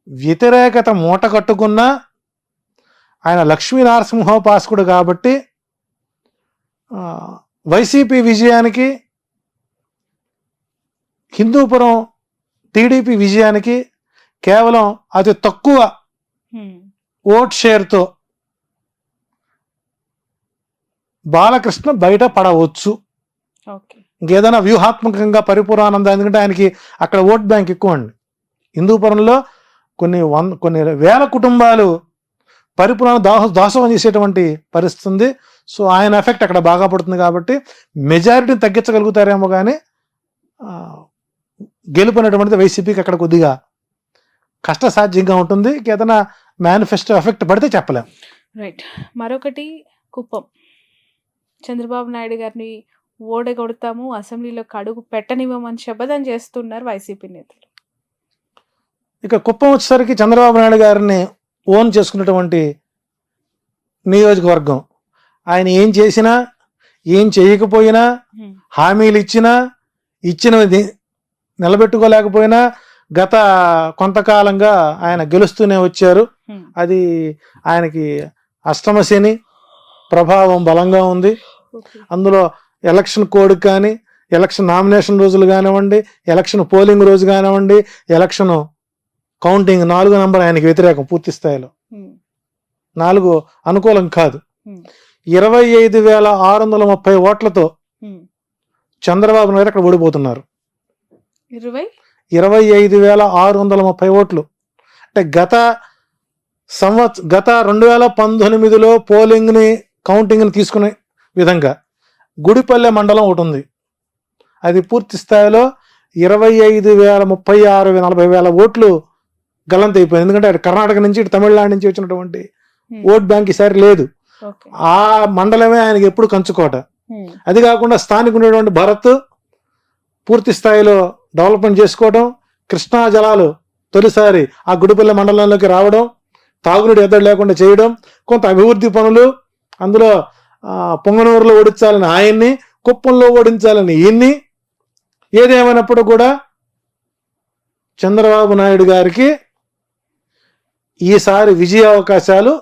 వ్యతిరేకత మూట కట్టుకున్నా ఆయన లక్ష్మీ నరసింహోపాసకుడు కాబట్టి వైసీపీ విజయానికి, హిందూపురం టీడీపీ విజయానికి కేవలం అతి తక్కువ ఓట్ షేర్తో బాలకృష్ణ బయట పడవచ్చు. ఇంకేదైనా వ్యూహాత్మకంగా పరిపూర్ణానంద, ఎందుకంటే ఆయనకి అక్కడ ఓట్ బ్యాంక్ ఎక్కువ అండి. హిందూపురంలో కొన్ని వేల కుటుంబాలు పరిపూర్ణ దాసోహం చేసేటువంటి పరిస్థితి ఉంది. సో ఆయన ఎఫెక్ట్ అక్కడ బాగా పడుతుంది కాబట్టి మెజారిటీని తగ్గించగలుగుతారేమో కానీ గెలుపునేటువంటిది వైసీపీకి అక్కడ కొద్దిగా కష్టసాధ్యంగా ఉంటుంది. ఏదైనా మేనిఫెస్టో ఎఫెక్ట్ పడితే చెప్పలేం. రైట్. మరొకటి కుప్పం. చంద్రబాబు నాయుడు గారిని ఓడగొడతాము, అసెంబ్లీలోకి అడుగు పెట్టనివ్వమని శపథం చేస్తున్నారు వైసీపీ నేతలు. ఇక కుప్పం వచ్చేసరికి చంద్రబాబు నాయుడు గారిని ఓన్ చేసుకున్నటువంటి నియోజకవర్గం. ఆయన ఏం చేసినా, ఏం చేయకపోయినా, హామీలు ఇచ్చినవి నిలబెట్టుకోలేకపోయినా గత కొంతకాలంగా ఆయన గెలుస్తూనే వచ్చారు. అది ఆయనకి అష్టమ శని ప్రభావం బలంగా ఉంది. అందులో ఎలక్షన్ కోడ్ కానీ, ఎలక్షన్ నామినేషన్ రోజులు కానివ్వండి, ఎలక్షన్ పోలింగ్ రోజు కానివ్వండి, ఎలక్షన్ కౌంటింగ్ 4 నంబర్ ఆయనకి వ్యతిరేకం పూర్తి స్థాయిలో. 4 అనుకూలం కాదు. 25,630 ఓట్లతో చంద్రబాబు నాయుడు అక్కడ ఓడిపోతున్నారు. 25,630 ఓట్లు అంటే గత 2019లో పోలింగ్ని కౌంటింగ్ని తీసుకునే విధంగా గుడిపల్లె మండలం ఒకటి ఉంది. అది పూర్తి స్థాయిలో 25,036,40,000 ఓట్లు గల్లంతైపోయింది. ఎందుకంటే అటు కర్ణాటక నుంచి, ఇటు తమిళనాడు నుంచి వచ్చినటువంటి ఓట్ బ్యాంక్ ఈసారి లేదు. ఆ మండలమే ఆయనకి ఎప్పుడు కంచుకోట. అది కాకుండా స్థానిక ఉన్నటువంటి భరత్ పూర్తి స్థాయిలో డెవలప్మెంట్ చేసుకోవడం, కృష్ణా జలాలు తొలిసారి ఆ గుడిపల్లె మండలంలోకి రావడం, తాగునీటి ఎద్దడి లేకుండా చేయడం, కొంత అభివృద్ధి పనులు, అందులో పొంగనూరులో ఓడించాలని ఆయన్ని, కుప్పంలో ఓడించాలని ఈయన్ని. ఏదేమైనప్పుడు కూడా చంద్రబాబు నాయుడు గారికి ఈసారి విజయ అవకాశాలు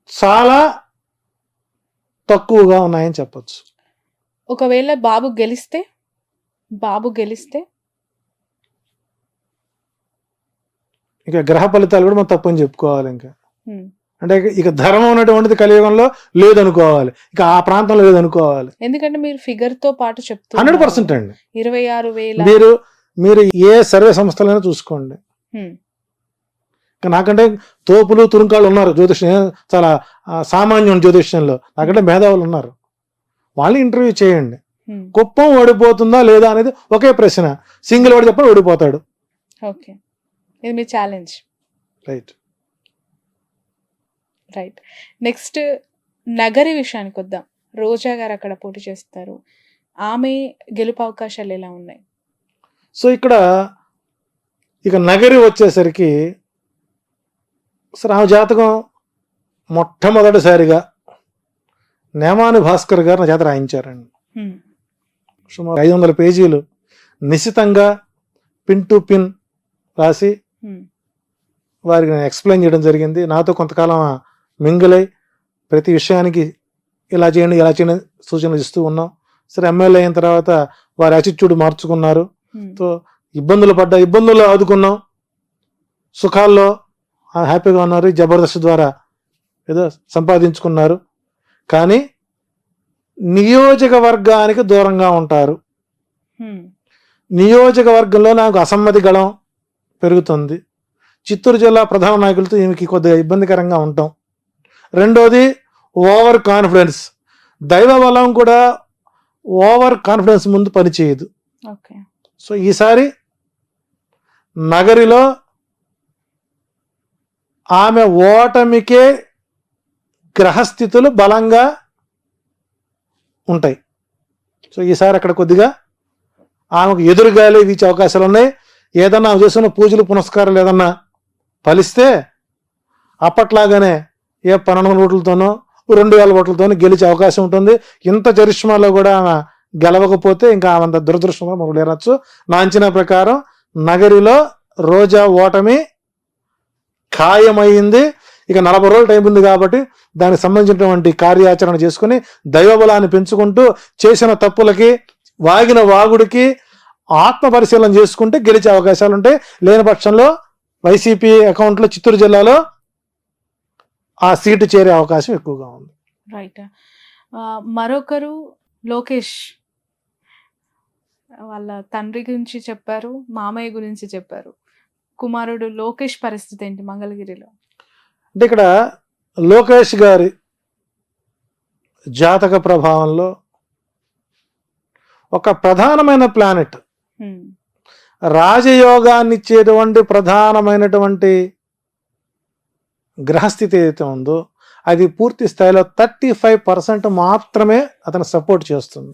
చాలా తక్కువగా ఉన్నాయని చెప్పచ్చు. ఒకవేళ బాబు గెలిస్తే ఇక గ్రహ ఫలితాలు కూడా మనం తప్పని చెప్పుకోవాలి. ఇంకా అంటే ఇక ధర్మం ఉన్నటువంటిది కలియుగంలో లేదనుకోవాలి, ఇక ఆ ప్రాంతంలో లేదనుకోవాలి. ఎందుకంటే మీరు ఫిగర్ తో పాటు చెప్తున్నారు 100% అండి. 26,000 మీరు ఏ సర్వే సంస్థలైనా చూసుకోండి. నాకంటే తోపులు తురుంకాళ్ళు ఉన్నారు జ్యోతిష్యం, చాలా సామాన్యం జ్యోతిష్యంలో. నాకంటే మేధావులు ఉన్నారు, వాళ్ళు ఇంటర్వ్యూ చేయండి. కుప్పం ఓడిపోతుందా లేదా అనేది ఒకే ప్రశ్న. సింగిల్ ఓడి చెప్పని ఓడిపోతాడు. ఓకే, ఇది మీ ఛాలెంజ్. రైట్. నెక్స్ట్ నగరి విషయానికి వద్దాం. రోజా గారు అక్కడ పోటీ చేస్తారు. ఆమె గెలుపు అవకాశాలు ఎలా ఉన్నాయి? సో ఇక నగరి వచ్చేసరికి ఆమె జాతకం మొట్టమొదటిసారిగా నేమాని భాస్కర్ గారు నా చేత రాయించారండి. సుమారు 500 పేజీలు నిశితంగా పిన్ టు పిన్ రాసి వారికి నేను ఎక్స్ప్లెయిన్ చేయడం జరిగింది. నాతో కొంతకాలం మింగులై ప్రతి విషయానికి ఇలా చేయండి ఇలా చేయండి సూచనలు ఇస్తూ ఉన్నాం. సరే, ఎమ్మెల్యే అయిన తర్వాత వారి యాటిట్యూడ్ మార్చుకున్నారు. సో ఇబ్బందుల్లో ఆదుకున్నాం, సుఖాల్లో హ్యాపీగా ఉన్నారు. జబర్దస్త్ ద్వారా ఏదో సంపాదించుకున్నారు. కానీ నియోజకవర్గానికి దూరంగా ఉంటారు. నియోజకవర్గంలో నాకు అసమ్మతి గళం పెరుగుతుంది. చిత్తూరు జిల్లా ప్రధాన నాయకులతో ఈమెకి కొద్దిగా ఇబ్బందికరంగా ఉంటాం. రెండోది ఓవర్ కాన్ఫిడెన్స్. దైవ బలం కూడా ఓవర్ కాన్ఫిడెన్స్ ముందు పనిచేయదు. సో ఈసారి నగరిలో ఆమె ఓటమికే గ్రహస్థితులు బలంగా ఉంటాయి. సో ఈసారి అక్కడ కొద్దిగా ఆమెకు ఎదురుగాలి వీచే అవకాశాలు ఉన్నాయి. ఏదన్నా చేసిన పూజలు పునస్కారాలు ఏదన్నా ఫలిస్తే అప్పట్లాగానే 12 ఓట్లతోనో 2,000 ఓట్లతోనో గెలిచే అవకాశం ఉంటుంది. ఇంత చరిష్మాలో కూడా ఆమె గెలవకపోతే ఇంకా ఆమె దురదృష్టంగా మనం లేరచ్చు. నా అంచనా ప్రకారం నగరిలో రోజా ఓటమి ఖాయమైంది. ఇక 40 రోజులు టైం ఉంది కాబట్టి దానికి సంబంధించినటువంటి కార్యాచరణ చేసుకుని దైవబలాన్ని పెంచుకుంటూ చేసిన తప్పులకి వాగిన వాగుడికి ఆత్మ పరిశీలన చేసుకుంటే గెలిచే అవకాశాలు ఉంటాయి. లేని పక్షంలో వైసీపీ అకౌంట్లో చిత్తూరు జిల్లాలో ఆ సీటు చేరే అవకాశం ఎక్కువగా ఉంది. రైట్. మరొకరు లోకేష్ వాళ్ళ తండ్రి గురించి చెప్పారు, మామయ్య గురించి చెప్పారు. కుమారుడు లోకేష్ పరిస్థితి ఏంటి మంగళగిరిలో? అంటే ఇక్కడ లోకేష్ గారి జాతక ప్రభావంలో ఒక ప్రధానమైన ప్లానెట్, రాజయోగాన్ని ఇచ్చేటువంటి ప్రధానమైనటువంటి గ్రహస్థితి ఏదైతే ఉందో అది పూర్తి స్థాయిలో 35% మాత్రమే అతను సపోర్ట్ చేస్తుంది.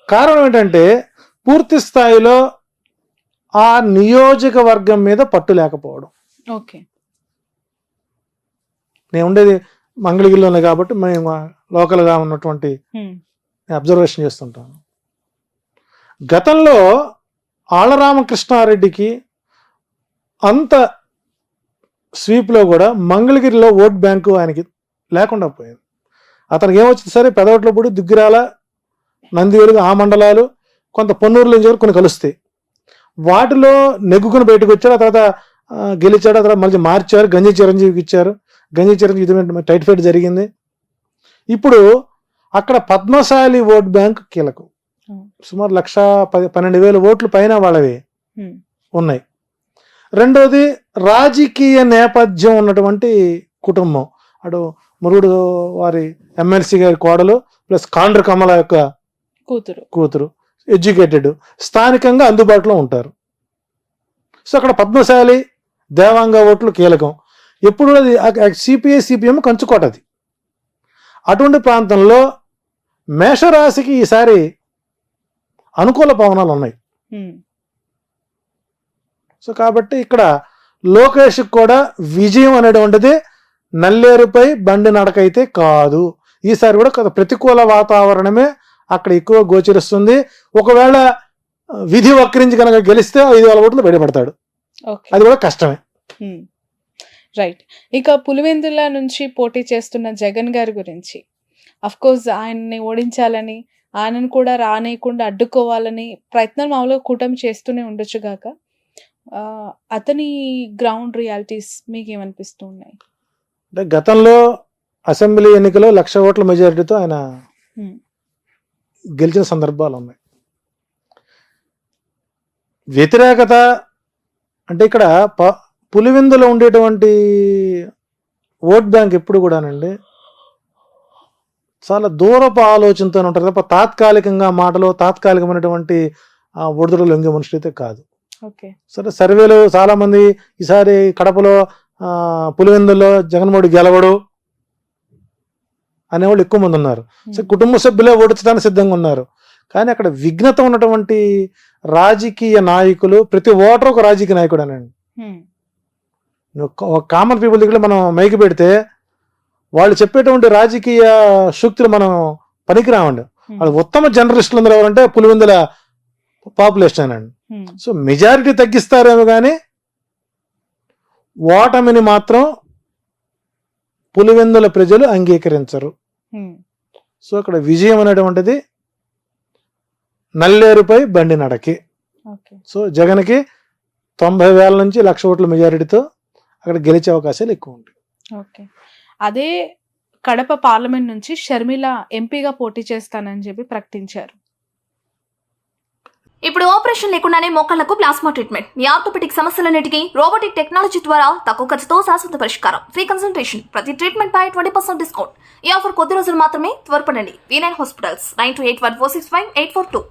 కారణం ఏంటంటే పూర్తి స్థాయిలో ఆ నియోజకవర్గం మీద పట్టు లేకపోవడం. ఓకే, నేను ఉండేది మంగళగిరిలోనే కాబట్టి మేము లోకల్గా ఉన్నటువంటి అబ్జర్వేషన్ చేస్తుంటాను. గతంలో ఆళ్లరామకృష్ణారెడ్డికి అంత స్వీప్లో కూడా మంగళగిరిలో ఓట్ బ్యాంకు ఆయనకి లేకుండా పోయింది. అతనికి ఏమొచ్చింది సరే పెదవట్లపూడి, దుగ్గిరాల, నందివేలు ఆ మండలాలు, కొంత పొన్నూరులో కొన్ని కలుస్తాయి. వాటిలో నెగ్గుకుని బయటకు వచ్చాడు. ఆ తర్వాత గెలిచాడు. ఆ తర్వాత మళ్ళీ మార్చారు, గంజి చిరంజీవికి ఇచ్చారు. గంజి చిరంజీవి టైట్ ఫైట్ జరిగింది. ఇప్పుడు అక్కడ పద్మశాలి ఓట్ బ్యాంక్ కీలకం. సుమారు 1,12,000 ఓట్లు పైన వాళ్ళవి ఉన్నాయి. రెండోది రాజకీయ నేపథ్యం ఉన్నటువంటి కుటుంబం. అటు మురుగుడు వారి ఎమ్మెల్సీ గారి కోడలు ప్లస్ కాండ్ర కమల యొక్క కూతురు, ఎడ్యుకేటెడ్, స్థానికంగా అందుబాటులో ఉంటారు. సో అక్కడ పద్మశాలి దేవాంగ ఓట్లు కీలకం. ఎప్పుడు అది సిపిఐ సిపిఎం కంచుకోటది. అటువంటి ప్రాంతంలో మేషరాశికి ఈసారి అనుకూల పవనాలు ఉన్నాయి. సో కాబట్టి ఇక్కడ లోకేష్ కూడా విజయం అనేటువంటిది నల్లేరుపై బండి నడకైతే కాదు. ఈసారి కూడా ప్రతికూల వాతావరణమే అక్కడ ఎక్కువ గోచరిస్తుంది. ఒకవేళ విధి వక్రించి కనుక గెలిస్తే 5,000 ఓట్లు బయటపడతాడు. అది కూడా కష్టమే. రైట్. ఇక పులివెందుల నుంచి పోటీ చేస్తున్న జగన్ గారి గురించి, అఫ్ కోర్స్ ఆయన్ని ఓడించాలని, ఆయనను కూడా రానేయకుండా అడ్డుకోవాలని ప్రయత్నం మామూలుగా కూటమి చేస్తూనే ఉండొచ్చు గాక, అతని గ్రౌండ్ రియాలిటీస్ మీకు ఏమనిపిస్తూ ఉన్నాయి? అంటే గతంలో అసెంబ్లీ ఎన్నికలో 1,00,000 ఓట్ల మెజారిటీతో ఆయన గెలిచిన సందర్భాలు ఉన్నాయి. వ్యతిరేకత అంటే ఇక్కడ పులివెందులో ఉండేటువంటి ఓట్ బ్యాంక్ ఎప్పుడు కూడానండి చాలా దూరపు ఆలోచనతో ఉంటారు తప్ప తాత్కాలికంగా మాటలో తాత్కాలికమైనటువంటి ఒడిదుడులు లొంగే మనుషులు అయితే కాదు. సరే, సర్వేలు చాలా మంది ఈసారి కడపలో పులివెందుల్లో జగన్మోహన్ గెలవడు అనేవాళ్ళు ఎక్కువ మంది ఉన్నారు. సో కుటుంబ సభ్యులే ఓడించడానికి సిద్ధంగా ఉన్నారు. కానీ అక్కడ విఘ్నత ఉన్నటువంటి రాజకీయ నాయకులు, ప్రతి ఓటర్ ఒక రాజకీయ నాయకుడు అనండి. ఒక కామన్ పీపుల్ దగ్గర మనం మైకి పెడితే వాళ్ళు చెప్పేటువంటి రాజకీయ శక్తులు మనం పనికిరామండి. వాళ్ళు ఉత్తమ జర్నలిస్టులు అందరూ ఎవరంటే పులివెందుల పాపులేషన్ అండి. సో మెజారిటీ తగ్గిస్తారేమో కానీ ఓటమిని మాత్రం పులివెందుల ప్రజలు అంగీకరించరు. సో అక్కడ విజయం అనేటువంటిది నల్లేరుపై బండి నడకి. సో జగన్కి 90,000 నుంచి 1,00,000 ఓట్ల మెజారిటీతో అక్కడ గెలిచే అవకాశాలు ఎక్కువ ఉంటాయి. ఓకే. అదే కడప పార్లమెంట్ నుంచి షర్మిల ఎంపీగా పోటీ చేస్తానని చెప్పి ప్రకటించారు. ఇప్పుడు ఆపరేషన్ లేకుండానే మోకాళ్లకు ప్లాస్మా ట్రీట్మెంట్, మీ ఆర్థోపెటిక్ సమస్యలన్నిటికీ రోబోటిక్ టెక్నాలజీ ద్వారా తక్కువ ఖర్చుతో శాశ్వత పరిష్కారం, ఫ్రీ కన్సల్టేషన్, ప్రతి ట్రీట్మెంట్ పై 20% డిస్కౌంట్. ఈ ఆఫర్ కొద్ది రోజులు మాత్రమే, త్వరపడండి. V9 hospitals 9281465842.